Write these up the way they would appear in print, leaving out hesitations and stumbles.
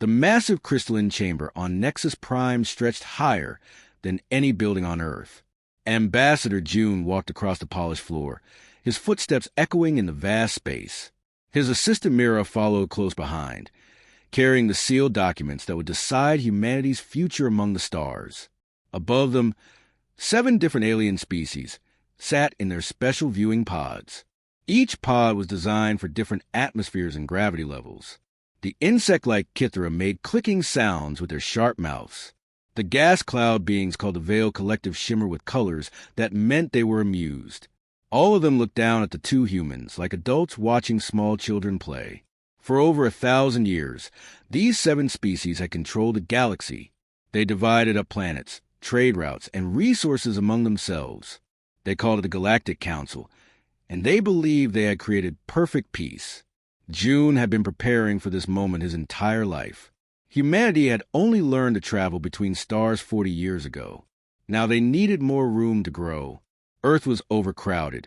The massive crystalline chamber on Nexus Prime stretched higher than any building on Earth. Ambassador June walked across the polished floor, his footsteps echoing in the vast space. His assistant Mira followed close behind, carrying the sealed documents that would decide humanity's future among the stars. Above them, 7 different alien species sat in their special viewing pods. Each pod was designed for different atmospheres and gravity levels. The insect-like Kithra made clicking sounds with their sharp mouths. The gas cloud beings called the Veil Collective shimmer with colors that meant they were amused. All of them looked down at the 2 humans, like adults watching small children play. For over 1,000 years, these 7 species had controlled the galaxy. They divided up planets, trade routes, and resources among themselves. They called it the Galactic Council, and they believed they had created perfect peace. June had been preparing for this moment his entire life. Humanity had only learned to travel between stars 40 years ago. Now they needed more room to grow. Earth was overcrowded,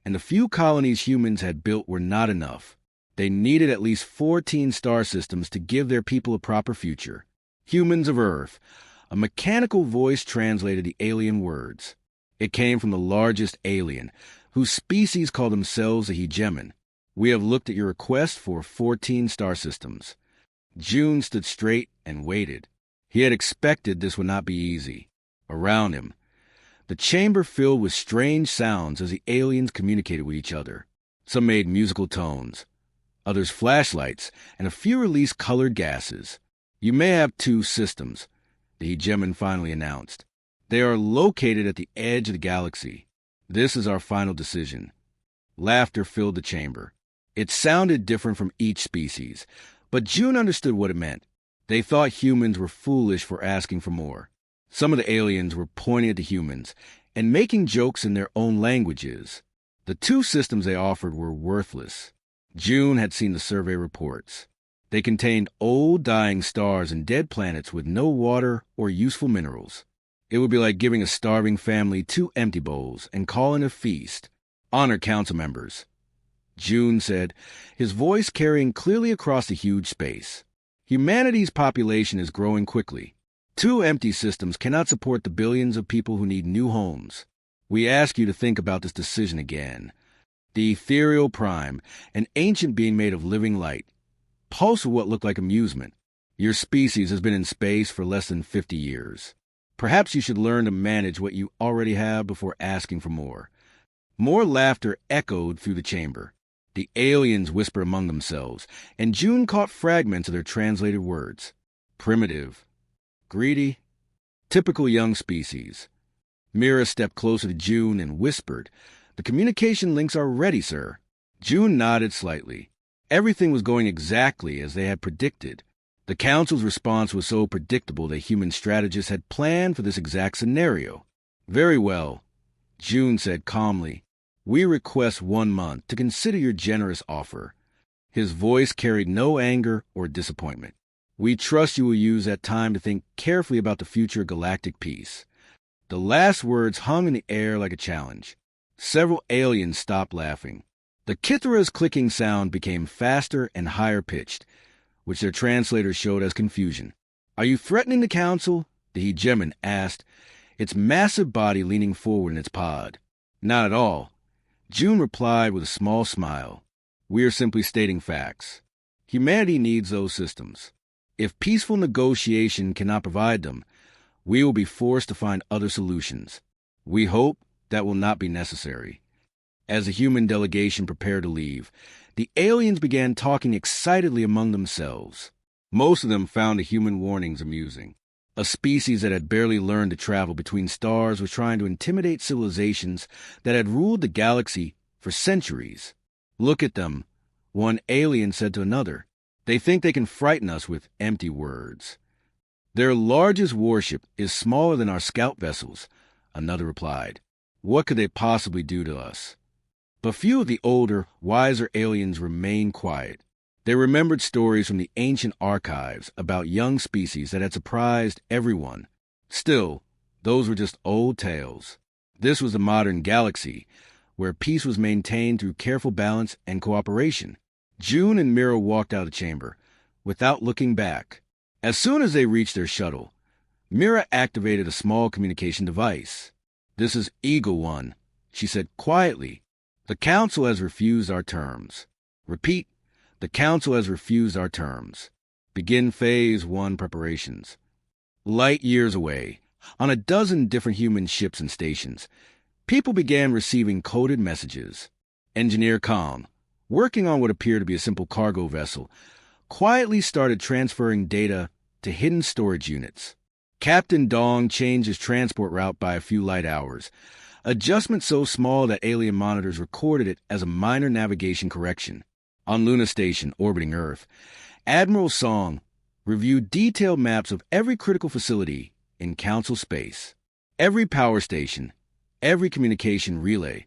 and the few colonies humans had built were not enough. They needed at least 14 star systems to give their people a proper future. Humans of Earth. A mechanical voice translated the alien words. It came from the largest alien, whose species called themselves a hegemon. We have looked at your request for 14 star systems. June stood straight and waited. He had expected this would not be easy. Around him, the chamber filled with strange sounds as the aliens communicated with each other. Some made musical tones, others flashlights, and a few released colored gases. You may have 2 systems, the hegemon finally announced. They are located at the edge of the galaxy. This is our final decision. Laughter filled the chamber. It sounded different from each species, but June understood what it meant. They thought humans were foolish for asking for more. Some of the aliens were pointing at the humans and making jokes in their own languages. The 2 systems they offered were worthless. June had seen the survey reports. They contained old, dying stars and dead planets with no water or useful minerals. It would be like giving a starving family 2 empty bowls and calling a feast. Honor council members, June said, his voice carrying clearly across the huge space. Humanity's population is growing quickly. 2 empty systems cannot support the billions of people who need new homes. We ask you to think about this decision again. The ethereal prime, an ancient being made of living light, pulse with what looked like amusement. Your species has been in space for less than 50 years. Perhaps you should learn to manage what you already have before asking for more. More laughter echoed through the chamber. The aliens whispered among themselves, and June caught fragments of their translated words. Primitive, greedy, typical young species. Mira stepped closer to June and whispered, "The communication links are ready, sir." June nodded slightly. Everything was going exactly as they had predicted. The Council's response was so predictable that human strategists had planned for this exact scenario. "Very well," June said calmly. "We request 1 month to consider your generous offer." His voice carried no anger or disappointment. "We trust you will use that time to think carefully about the future galactic peace." The last words hung in the air like a challenge. Several aliens stopped laughing. The Kithra's clicking sound became faster and higher pitched, which their translators showed as confusion. "Are you threatening the Council?" the hegemon asked, its massive body leaning forward in its pod. "Not at all," June replied with a small smile. "We are simply stating facts. Humanity needs those systems. If peaceful negotiation cannot provide them, we will be forced to find other solutions. We hope that will not be necessary." As the human delegation prepared to leave, the aliens began talking excitedly among themselves. Most of them found the human warnings amusing. A species that had barely learned to travel between stars was trying to intimidate civilizations that had ruled the galaxy for centuries. "Look at them," one alien said to another. "They think they can frighten us with empty words." "Their largest warship is smaller than our scout vessels," another replied. "What could they possibly do to us?" But few of the older, wiser aliens remained quiet. They remembered stories from the ancient archives about young species that had surprised everyone. Still, those were just old tales. This was the modern galaxy, where peace was maintained through careful balance and cooperation. June and Mira walked out of the chamber, without looking back. As soon as they reached their shuttle, Mira activated a small communication device. "This is Eagle One," she said quietly. "The Council has refused our terms." Repeat, "The Council has refused our terms. Begin Phase 1 preparations." Light years away, on a dozen different human ships and stations, people began receiving coded messages. Engineer Khan, working on what appeared to be a simple cargo vessel, quietly started transferring data to hidden storage units. Captain Dong changed his transport route by a few light hours, adjustment so small that alien monitors recorded it as a minor navigation correction. On Luna Station, orbiting Earth, Admiral Song reviewed detailed maps of every critical facility in Council space. Every power station, every communication relay,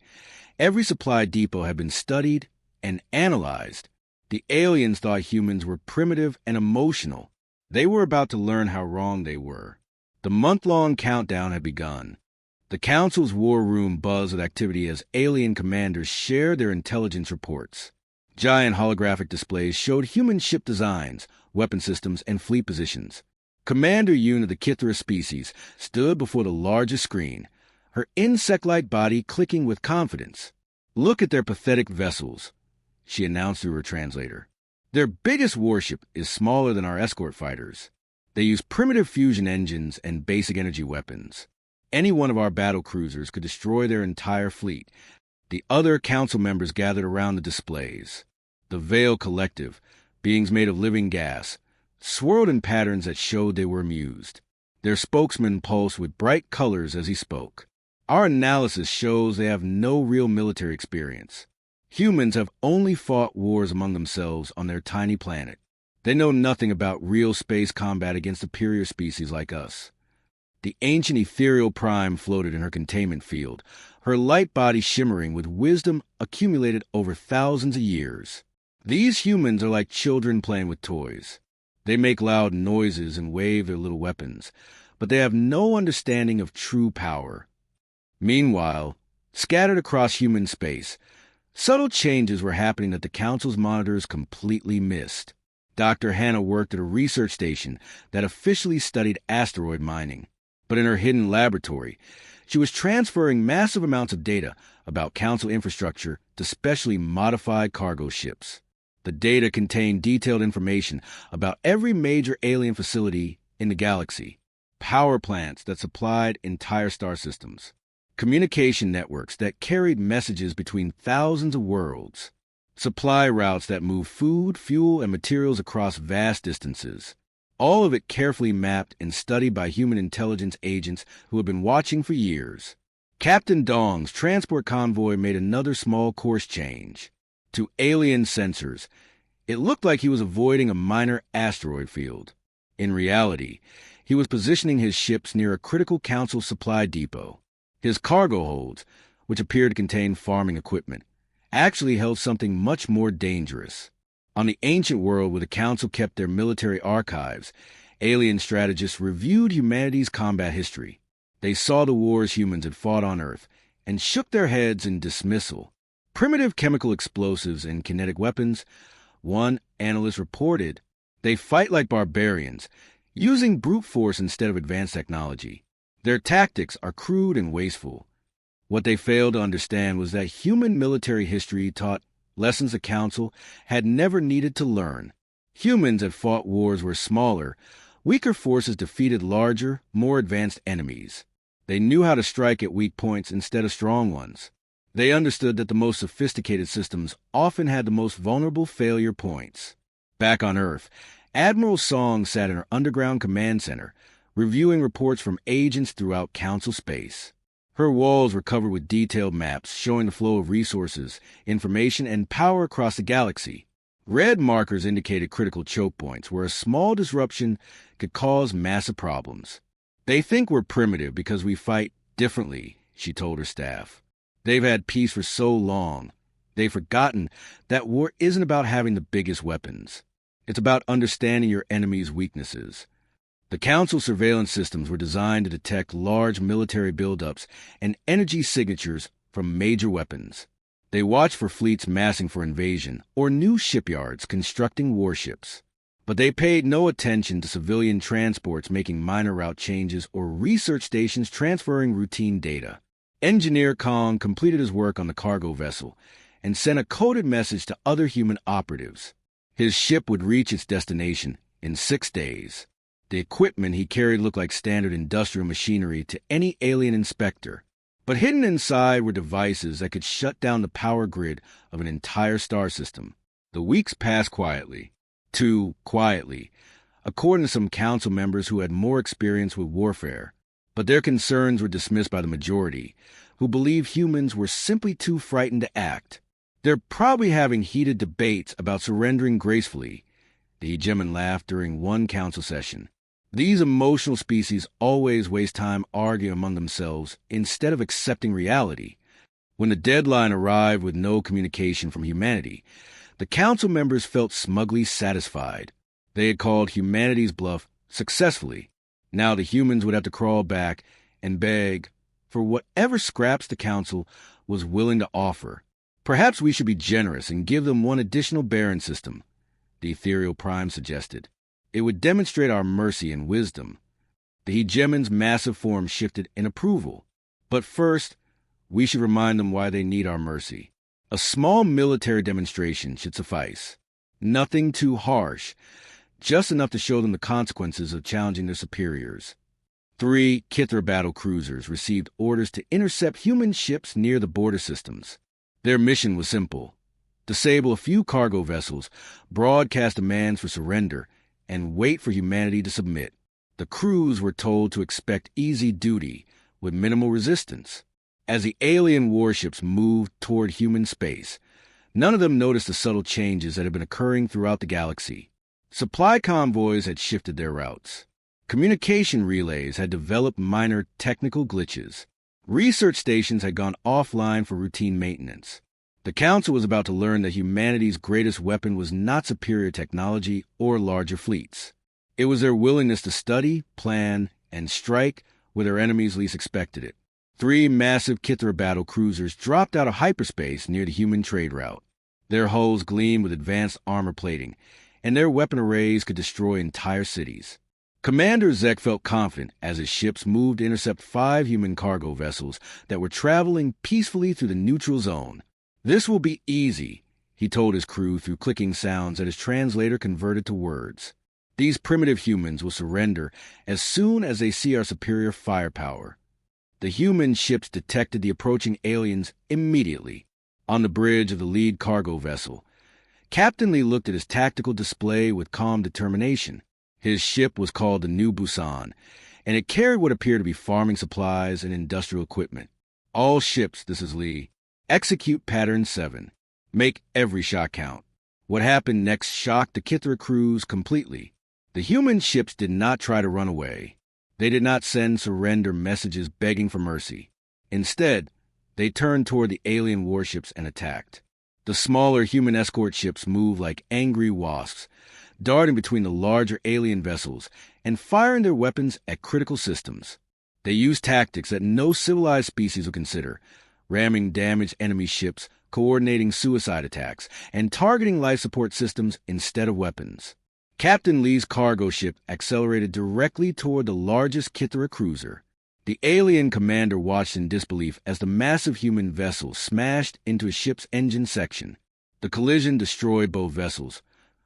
every supply depot had been studied and analyzed. The aliens thought humans were primitive and emotional. They were about to learn how wrong they were. The month-long countdown had begun. The Council's war room buzzed with activity as alien commanders shared their intelligence reports. Giant holographic displays showed human ship designs, weapon systems, and fleet positions. Commander Yoon of the Kithra species stood before the largest screen, her insect-like body clicking with confidence. "Look at their pathetic vessels," she announced through her translator. "Their biggest warship is smaller than our escort fighters. They use primitive fusion engines and basic energy weapons. Any one of our battle cruisers could destroy their entire fleet." The other council members gathered around the displays. The Veil Collective, beings made of living gas, swirled in patterns that showed they were amused. Their spokesman pulsed with bright colors as he spoke. "Our analysis shows they have no real military experience. Humans have only fought wars among themselves on their tiny planet. They know nothing about real space combat against superior species like us." The ancient ethereal prime floated in her containment field, her light body shimmering with wisdom accumulated over thousands of years. "These humans are like children playing with toys. They make loud noises and wave their little weapons, but they have no understanding of true power." Meanwhile, scattered across human space, subtle changes were happening that the Council's monitors completely missed. Dr. Hannah worked at a research station that officially studied asteroid mining. But in her hidden laboratory, she was transferring massive amounts of data about Council infrastructure to specially modified cargo ships. The data contained detailed information about every major alien facility in the galaxy, power plants that supplied entire star systems, communication networks that carried messages between thousands of worlds, supply routes that moved food, fuel, and materials across vast distances. All of it carefully mapped and studied by human intelligence agents who had been watching for years. Captain Dong's transport convoy made another small course change. To alien sensors, it looked like he was avoiding a minor asteroid field. In reality, he was positioning his ships near a critical Council supply depot. His cargo holds, which appeared to contain farming equipment, actually held something much more dangerous. On the ancient world where the Council kept their military archives, alien strategists reviewed humanity's combat history. They saw the wars humans had fought on Earth and shook their heads in dismissal. Primitive chemical explosives and kinetic weapons, one analyst reported, they fight like barbarians, using brute force instead of advanced technology. Their tactics are crude and wasteful. What they failed to understand was that human military history taught lessons the Council had never needed to learn. Humans had fought wars where smaller, weaker forces defeated larger, more advanced enemies. They knew how to strike at weak points instead of strong ones. They understood that the most sophisticated systems often had the most vulnerable failure points. Back on Earth, Admiral Song sat in her underground command center, reviewing reports from agents throughout Council space. Her walls were covered with detailed maps showing the flow of resources, information, and power across the galaxy. Red markers indicated critical choke points where a small disruption could cause massive problems. "They think we're primitive because we fight differently," she told her staff. "They've had peace for so long. They've forgotten that war isn't about having the biggest weapons. It's about understanding your enemy's weaknesses." The Council surveillance systems were designed to detect large military buildups and energy signatures from major weapons. They watched for fleets massing for invasion or new shipyards constructing warships. But they paid no attention to civilian transports making minor route changes or research stations transferring routine data. Engineer Kong completed his work on the cargo vessel and sent a coded message to other human operatives. His ship would reach its destination in 6 days. The equipment he carried looked like standard industrial machinery to any alien inspector. But hidden inside were devices that could shut down the power grid of an entire star system. The weeks passed quietly. Too quietly, according to some council members who had more experience with warfare. But their concerns were dismissed by the majority, who believed humans were simply too frightened to act. They're probably having heated debates about surrendering gracefully, the hegemon laughed during one council session. These emotional species always waste time arguing among themselves instead of accepting reality. When the deadline arrived with no communication from humanity, the council members felt smugly satisfied. They had called humanity's bluff successfully. Now the humans would have to crawl back and beg for whatever scraps the council was willing to offer. Perhaps we should be generous and give them one additional Baron system, the ethereal prime suggested. It would demonstrate our mercy and wisdom. The hegemon's massive form shifted in approval. But first, we should remind them why they need our mercy. A small military demonstration should suffice. Nothing too harsh, just enough to show them the consequences of challenging their superiors. 3 Kithra battle cruisers received orders to intercept human ships near the border systems. Their mission was simple: disable a few cargo vessels, broadcast demands for surrender, and wait for humanity to submit. The crews were told to expect easy duty with minimal resistance. As the alien warships moved toward human space, none of them noticed the subtle changes that had been occurring throughout the galaxy. Supply convoys had shifted their routes. Communication relays had developed minor technical glitches. Research stations had gone offline for routine maintenance. The Council was about to learn that humanity's greatest weapon was not superior technology or larger fleets. It was their willingness to study, plan, and strike where their enemies least expected it. 3 massive Kithra battle cruisers dropped out of hyperspace near the human trade route. Their hulls gleamed with advanced armor plating, and their weapon arrays could destroy entire cities. Commander Zek felt confident as his ships moved to intercept 5 human cargo vessels that were traveling peacefully through the neutral zone. "This will be easy," he told his crew through clicking sounds that his translator converted to words. "These primitive humans will surrender as soon as they see our superior firepower." The human ships detected the approaching aliens immediately. On the bridge of the lead cargo vessel, Captain Lee looked at his tactical display with calm determination. His ship was called the New Busan, and it carried what appeared to be farming supplies and industrial equipment. "All ships," this is Lee, "execute Pattern 7. Make every shot count." What happened next shocked the Kithra crews completely. The human ships did not try to run away. They did not send surrender messages begging for mercy. Instead, they turned toward the alien warships and attacked. The smaller human escort ships moved like angry wasps, darting between the larger alien vessels and firing their weapons at critical systems. They used tactics that no civilized species would consider, ramming damaged enemy ships, coordinating suicide attacks, and targeting life support systems instead of weapons. Captain Lee's cargo ship accelerated directly toward the largest Kithra cruiser. The alien commander watched in disbelief as the massive human vessel smashed into his ship's engine section. The collision destroyed both vessels,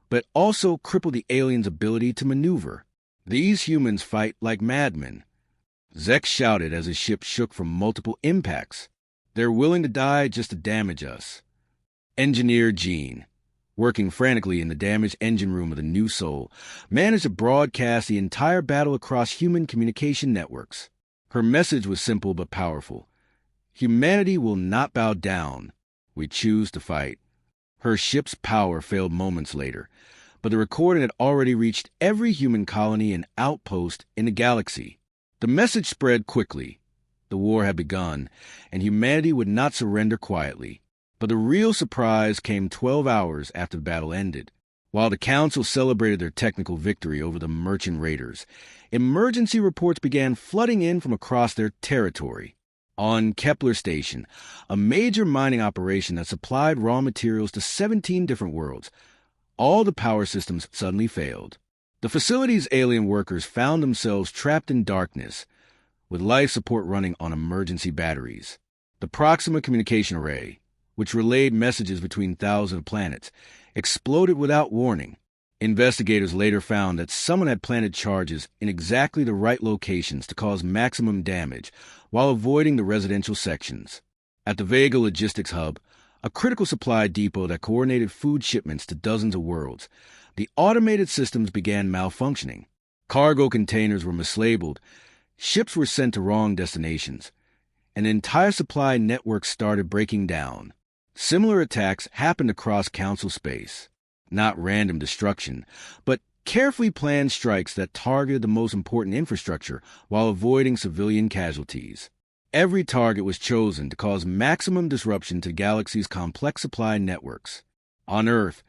but also crippled the aliens' ability to maneuver. "These humans fight like madmen," Zek shouted as his ship shook from multiple impacts. "They're willing to die just to damage us." Engineer Jean, working frantically in the damaged engine room of the New Soul, managed to broadcast the entire battle across human communication networks. Her message was simple but powerful. "Humanity will not bow down. We choose to fight." Her ship's power failed moments later, but the recording had already reached every human colony and outpost in the galaxy. The message spread quickly. The war had begun, and humanity would not surrender quietly. But the real surprise came 12 hours after the battle ended. While the Council celebrated their technical victory over the merchant raiders, emergency reports began flooding in from across their territory. On Kepler Station, a major mining operation that supplied raw materials to 17 different worlds, all the power systems suddenly failed. The facility's alien workers found themselves trapped in darkness, with life support running on emergency batteries. The Proxima communication array, which relayed messages between thousands of planets, exploded without warning. Investigators later found that someone had planted charges in exactly the right locations to cause maximum damage while avoiding the residential sections. At the Vega logistics hub, a critical supply depot that coordinated food shipments to dozens of worlds, the automated systems began malfunctioning. Cargo containers were mislabeled, ships were sent to wrong destinations, and the entire supply network started breaking down. Similar attacks happened across Council space. Not random destruction, but carefully planned strikes that targeted the most important infrastructure while avoiding civilian casualties. Every target was chosen to cause maximum disruption to the galaxy's complex supply networks. On Earth,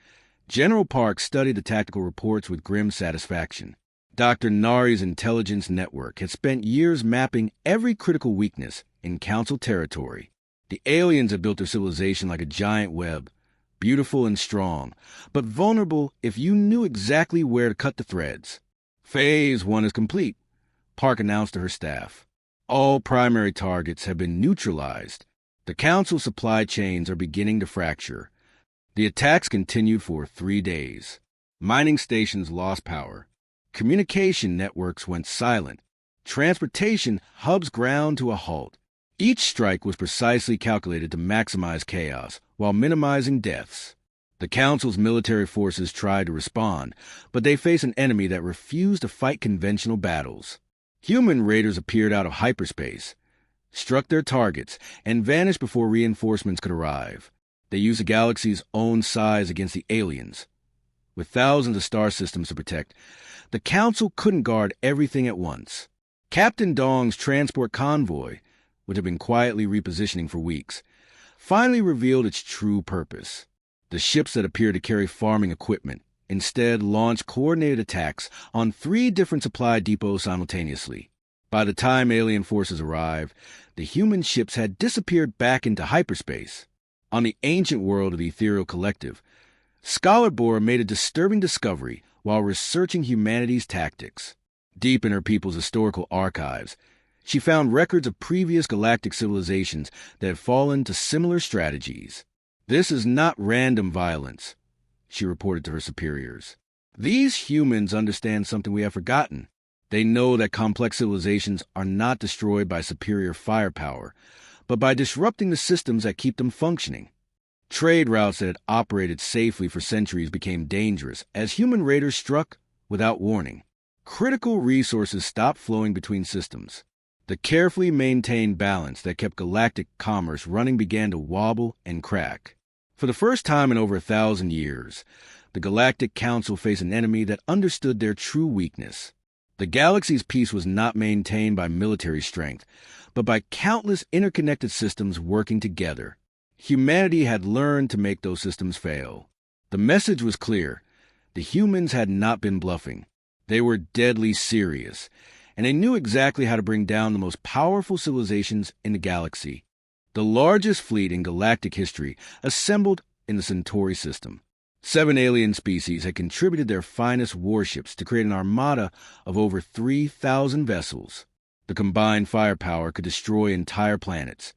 General Park studied the tactical reports with grim satisfaction. Dr. Nari's intelligence network had spent years mapping every critical weakness in Council territory. The aliens had built their civilization like a giant web, beautiful and strong, but vulnerable if you knew exactly where to cut the threads. Phase 1 is complete, Park announced to her staff. All primary targets have been neutralized. The Council supply chains are beginning to fracture. The attacks continued for 3 days. Mining stations lost power. Communication networks went silent. Transportation hubs ground to a halt. Each strike was precisely calculated to maximize chaos while minimizing deaths. The Council's military forces tried to respond, but they faced an enemy that refused to fight conventional battles. Human raiders appeared out of hyperspace, struck their targets, and vanished before reinforcements could arrive. They used the galaxy's own size against the aliens. With thousands of star systems to protect, the Council couldn't guard everything at once. Captain Dong's transport convoy, which had been quietly repositioning for weeks, finally revealed its true purpose. The ships that appeared to carry farming equipment instead launched coordinated attacks on 3 different supply depots simultaneously. By the time alien forces arrived, the human ships had disappeared back into hyperspace. On the ancient world of the Ethereal Collective, Scholar Bora made a disturbing discovery while researching humanity's tactics. Deep in her people's historical archives, she found records of previous galactic civilizations that had fallen to similar strategies. "This is not random violence," she reported to her superiors. "These humans understand something we have forgotten. They know that complex civilizations are not destroyed by superior firepower, but by disrupting the systems that keep them functioning." Trade routes that had operated safely for centuries became dangerous as human raiders struck without warning. Critical resources stopped flowing between systems. The carefully maintained balance that kept galactic commerce running began to wobble and crack. For the first time in over 1,000 years, the Galactic Council faced an enemy that understood their true weakness. The galaxy's peace was not maintained by military strength, but by countless interconnected systems working together. Humanity had learned to make those systems fail. The message was clear. The humans had not been bluffing. They were deadly serious, and they knew exactly how to bring down the most powerful civilizations in the galaxy. The largest fleet in galactic history assembled in the Centauri system. 7 alien species had contributed their finest warships to create an armada of over 3,000 vessels. The combined firepower could destroy entire planets,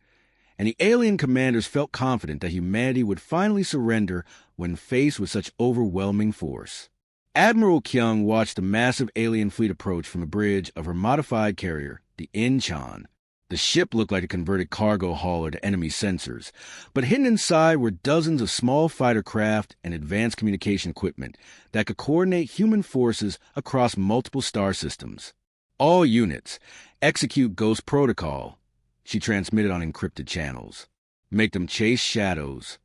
and the alien commanders felt confident that humanity would finally surrender when faced with such overwhelming force. Admiral Kyung watched the massive alien fleet approach from the bridge of her modified carrier, the Incheon. The ship looked like a converted cargo hauler to enemy sensors, but hidden inside were dozens of small fighter craft and advanced communication equipment that could coordinate human forces across multiple star systems. "All units, execute Ghost Protocol," she transmitted on encrypted channels. "Make them chase shadows."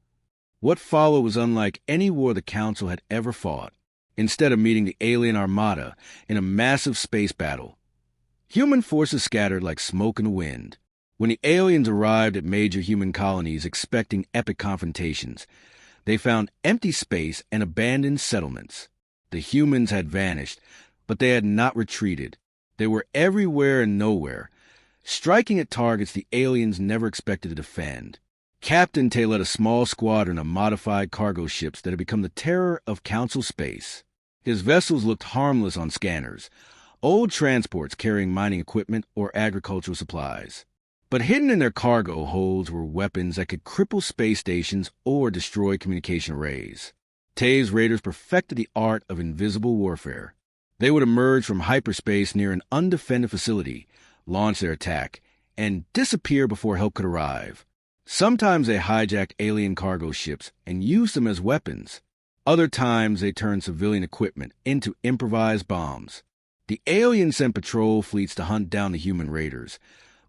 What followed was unlike any war the Council had ever fought. Instead of meeting the alien armada in a massive space battle, human forces scattered like smoke in the wind. When the aliens arrived at major human colonies expecting epic confrontations, they found empty space and abandoned settlements. The humans had vanished, but they had not retreated. They were everywhere and nowhere, striking at targets the aliens never expected to defend. Captain Tay led a small squadron of modified cargo ships that had become the terror of Council space. His vessels looked harmless on scanners, old transports carrying mining equipment or agricultural supplies. But hidden in their cargo holds were weapons that could cripple space stations or destroy communication arrays. Tay's raiders perfected the art of invisible warfare. They would emerge from hyperspace near an undefended facility, launch their attack, and disappear before help could arrive. Sometimes they hijacked alien cargo ships and used them as weapons. Other times they turned civilian equipment into improvised bombs. The aliens sent patrol fleets to hunt down the human raiders,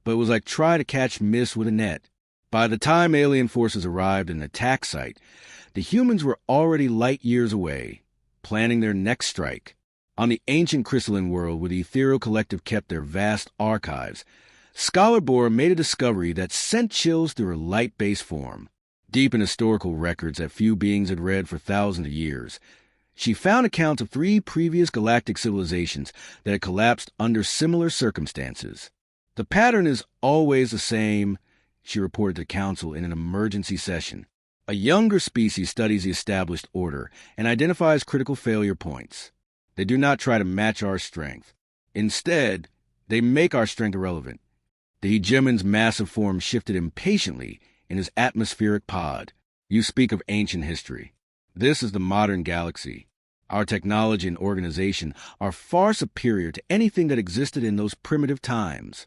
but it was like trying to catch mice with a net. By the time alien forces arrived at an attack site, the humans were already light years away, planning their next strike. On the ancient crystalline world where the ethereal collective kept their vast archives, Scholar Bora made a discovery that sent chills through her light-based form. Deep in historical records that few beings had read for thousands of years, she found accounts of 3 previous galactic civilizations that had collapsed under similar circumstances. The pattern is always the same, she reported to Council in an emergency session. A younger species studies the established order and identifies critical failure points. They do not try to match our strength. Instead, they make our strength irrelevant. The hegemon's massive form shifted impatiently in his atmospheric pod. You speak of ancient history. This is the modern galaxy. Our technology and organization are far superior to anything that existed in those primitive times.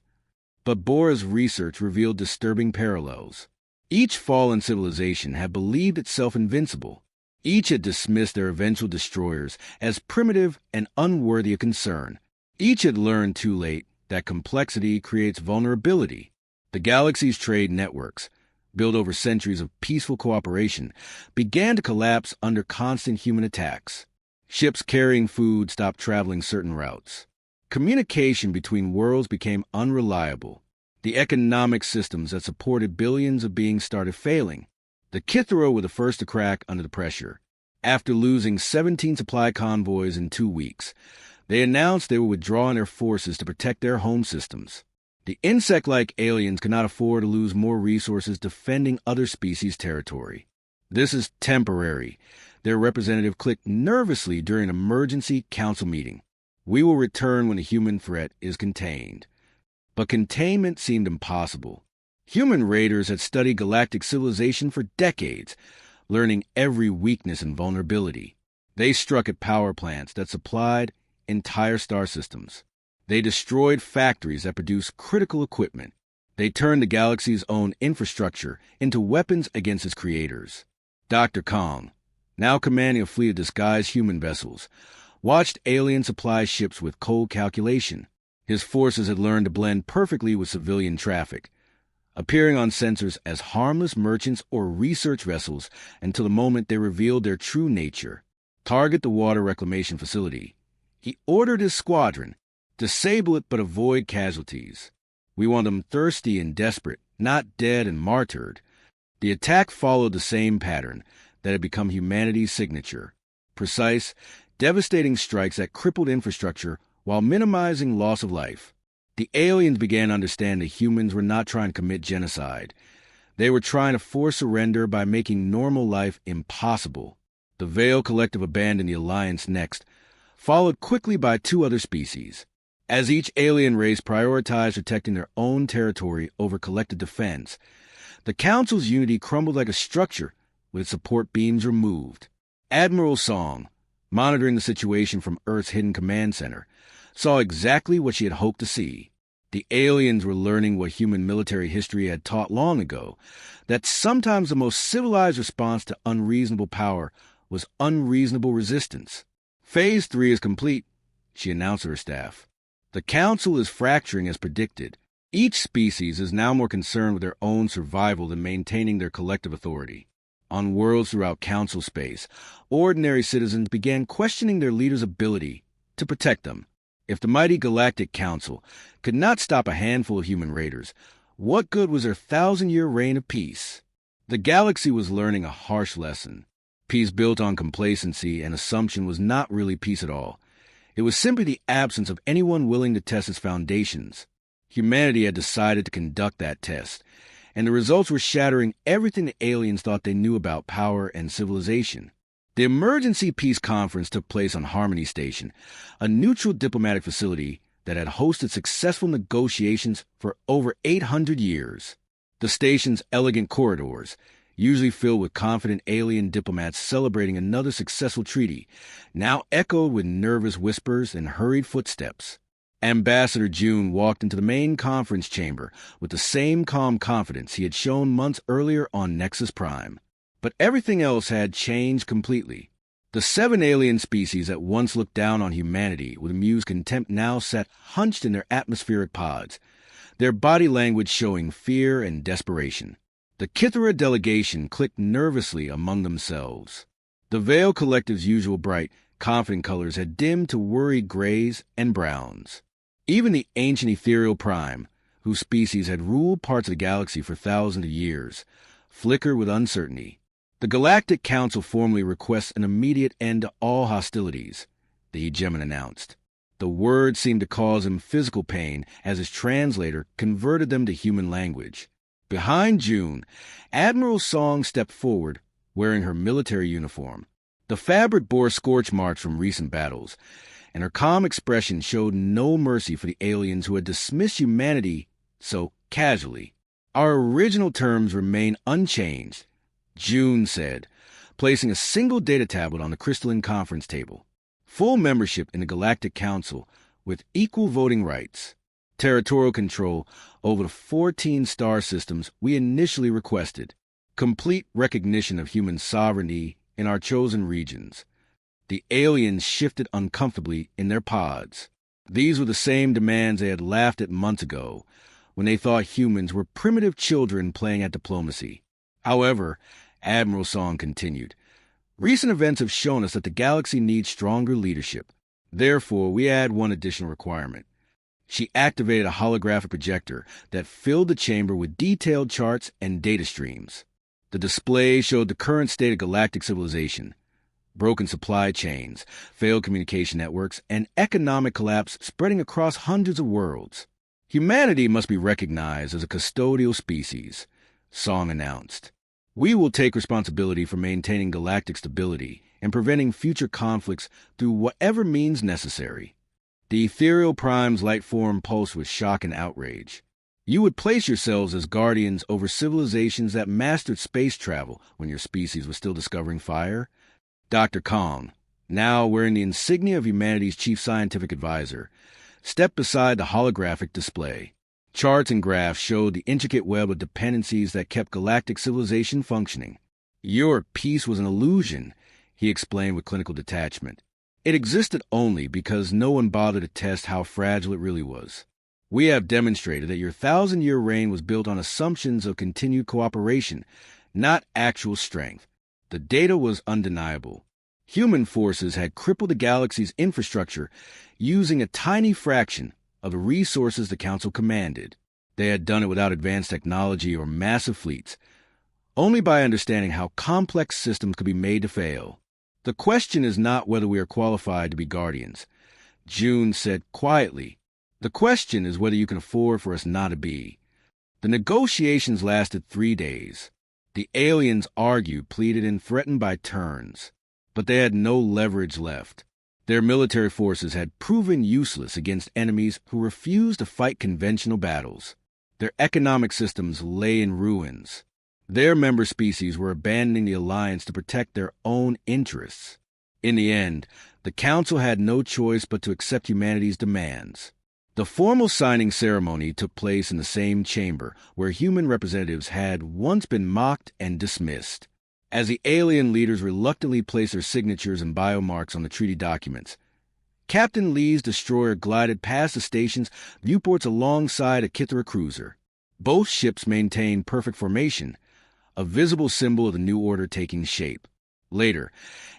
But Bora's research revealed disturbing parallels. Each fallen civilization had believed itself invincible. Each had dismissed their eventual destroyers as primitive and unworthy of concern. Each had learned too late that complexity creates vulnerability. The galaxy's trade networks, built over centuries of peaceful cooperation, began to collapse under constant human attacks. Ships carrying food stopped traveling certain routes. Communication between worlds became unreliable. The economic systems that supported billions of beings started failing. The Kithero were the first to crack under the pressure. After losing 17 supply convoys in 2 weeks, they announced they were withdrawing their forces to protect their home systems. The insect-like aliens could not afford to lose more resources defending other species' territory. This is temporary. Their representative clicked nervously during an emergency council meeting. We will return when the human threat is contained. But containment seemed impossible. Human raiders had studied galactic civilization for decades, learning every weakness and vulnerability. They struck at power plants that supplied entire star systems. They destroyed factories that produced critical equipment. They turned the galaxy's own infrastructure into weapons against its creators. Dr. Kong, now commanding a fleet of disguised human vessels, watched alien supply ships with cold calculation. His forces had learned to blend perfectly with civilian traffic, appearing on sensors as harmless merchants or research vessels until the moment they revealed their true nature. Target the water reclamation facility. He ordered his squadron, disable it but avoid casualties. We want them thirsty and desperate, not dead and martyred. The attack followed the same pattern that had become humanity's signature. Precise, devastating strikes that crippled infrastructure while minimizing loss of life. The aliens began to understand that humans were not trying to commit genocide. They were trying to force surrender by making normal life impossible. The Veil Collective abandoned the Alliance next, followed quickly by 2 other species. As each alien race prioritized protecting their own territory over collective defense, the Council's unity crumbled like a structure with its support beams removed. Admiral Song, monitoring the situation from Earth's hidden command center, saw exactly what she had hoped to see. The aliens were learning what human military history had taught long ago, that sometimes the most civilized response to unreasonable power was unreasonable resistance. Phase 3 is complete, she announced to her staff. The Council is fracturing as predicted. Each species is now more concerned with their own survival than maintaining their collective authority. On worlds throughout Council space, ordinary citizens began questioning their leaders' ability to protect them. If the mighty Galactic Council could not stop a handful of human raiders, what good was their 1,000-year reign of peace? The galaxy was learning a harsh lesson. Peace built on complacency and assumption was not really peace at all. It was simply the absence of anyone willing to test its foundations. Humanity had decided to conduct that test, and the results were shattering everything the aliens thought they knew about power and civilization. The Emergency Peace Conference took place on Harmony Station, a neutral diplomatic facility that had hosted successful negotiations for over 800 years. The station's elegant corridors, usually filled with confident alien diplomats celebrating another successful treaty, now echoed with nervous whispers and hurried footsteps. Ambassador June walked into the main conference chamber with the same calm confidence he had shown months earlier on Nexus Prime. But everything else had changed completely. The 7 alien species that once looked down on humanity with amused contempt now sat hunched in their atmospheric pods, their body language showing fear and desperation. The Kithara delegation clicked nervously among themselves. The Veil Collective's usual bright, confident colors had dimmed to worried grays and browns. Even the ancient ethereal Prime, whose species had ruled parts of the galaxy for thousands of years, flickered with uncertainty. The Galactic Council formally requests an immediate end to all hostilities, the hegemon announced. The words seemed to cause him physical pain as his translator converted them to human language. Behind June, Admiral Song stepped forward, wearing her military uniform. The fabric bore scorch marks from recent battles, and her calm expression showed no mercy for the aliens who had dismissed humanity so casually. Our original terms remain unchanged, June said, placing a single data tablet on the crystalline conference table. Full membership in the Galactic Council with equal voting rights. Territorial control over the 14 star systems we initially requested. Complete recognition of human sovereignty in our chosen regions. The aliens shifted uncomfortably in their pods. These were the same demands they had laughed at months ago, when they thought humans were primitive children playing at diplomacy. However, Admiral Song continued, recent events have shown us that the galaxy needs stronger leadership. Therefore, we add one additional requirement. She activated a holographic projector that filled the chamber with detailed charts and data streams. The display showed the current state of galactic civilization, broken supply chains, failed communication networks, and economic collapse spreading across hundreds of worlds. Humanity must be recognized as a custodial species, Song announced. We will take responsibility for maintaining galactic stability and preventing future conflicts through whatever means necessary. The ethereal Prime's light form pulsed with shock and outrage. You would place yourselves as guardians over civilizations that mastered space travel when your species was still discovering fire? Dr. Kong, now wearing the insignia of humanity's chief scientific advisor, stepped beside the holographic display. Charts and graphs showed the intricate web of dependencies that kept galactic civilization functioning. Your peace was an illusion, he explained with clinical detachment. It existed only because no one bothered to test how fragile it really was. We have demonstrated that your 1,000-year reign was built on assumptions of continued cooperation, not actual strength. The data was undeniable. Human forces had crippled the galaxy's infrastructure using a tiny fraction of the resources the Council commanded. They had done it without advanced technology or massive fleets, only by understanding how complex systems could be made to fail. The question is not whether we are qualified to be guardians, June said quietly. The question is whether you can afford for us not to be. The negotiations lasted 3 days. The aliens argued, pleaded, and threatened by turns, but they had no leverage left. Their military forces had proven useless against enemies who refused to fight conventional battles. Their economic systems lay in ruins. Their member species were abandoning the alliance to protect their own interests. In the end, the Council had no choice but to accept humanity's demands. The formal signing ceremony took place in the same chamber where human representatives had once been mocked and dismissed. As the alien leaders reluctantly placed their signatures and biomarks on the treaty documents, Captain Lee's destroyer glided past the station's viewports alongside a Kithara cruiser. Both ships maintained perfect formation, a visible symbol of the new order taking shape. Later,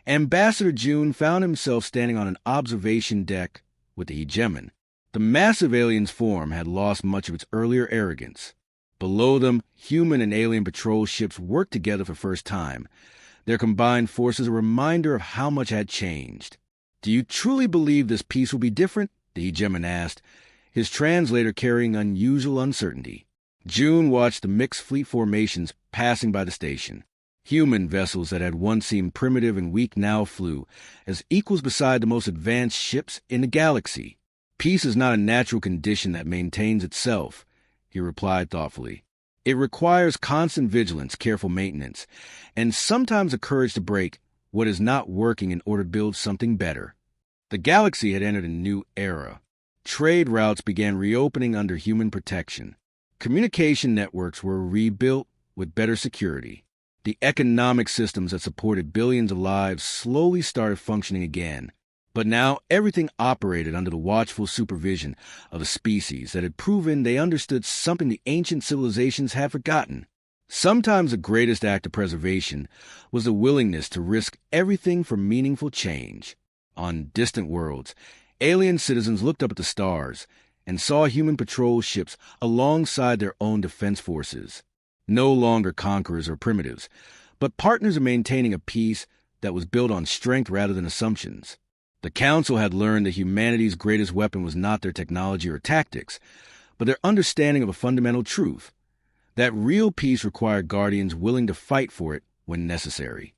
Ambassador June found himself standing on an observation deck with the hegemon. The massive alien's form had lost much of its earlier arrogance. Below them, human and alien patrol ships worked together for the first time, their combined forces a reminder of how much had changed. Do you truly believe this peace will be different? The hegemon asked, his translator carrying unusual uncertainty. June watched the mixed fleet formations passing by the station. Human vessels that had once seemed primitive and weak now flew, as equals beside the most advanced ships in the galaxy. Peace is not a natural condition that maintains itself, he replied thoughtfully. It requires constant vigilance, careful maintenance, and sometimes the courage to break what is not working in order to build something better. The galaxy had entered a new era. Trade routes began reopening under human protection. Communication networks were rebuilt with better security. The economic systems that supported billions of lives slowly started functioning again. But now everything operated under the watchful supervision of a species that had proven they understood something the ancient civilizations had forgotten. Sometimes the greatest act of preservation was the willingness to risk everything for meaningful change. On distant worlds, alien citizens looked up at the stars and saw human patrol ships alongside their own defense forces. No longer conquerors or primitives, but partners in maintaining a peace that was built on strength rather than assumptions. The Council had learned that humanity's greatest weapon was not their technology or tactics, but their understanding of a fundamental truth, that real peace required guardians willing to fight for it when necessary.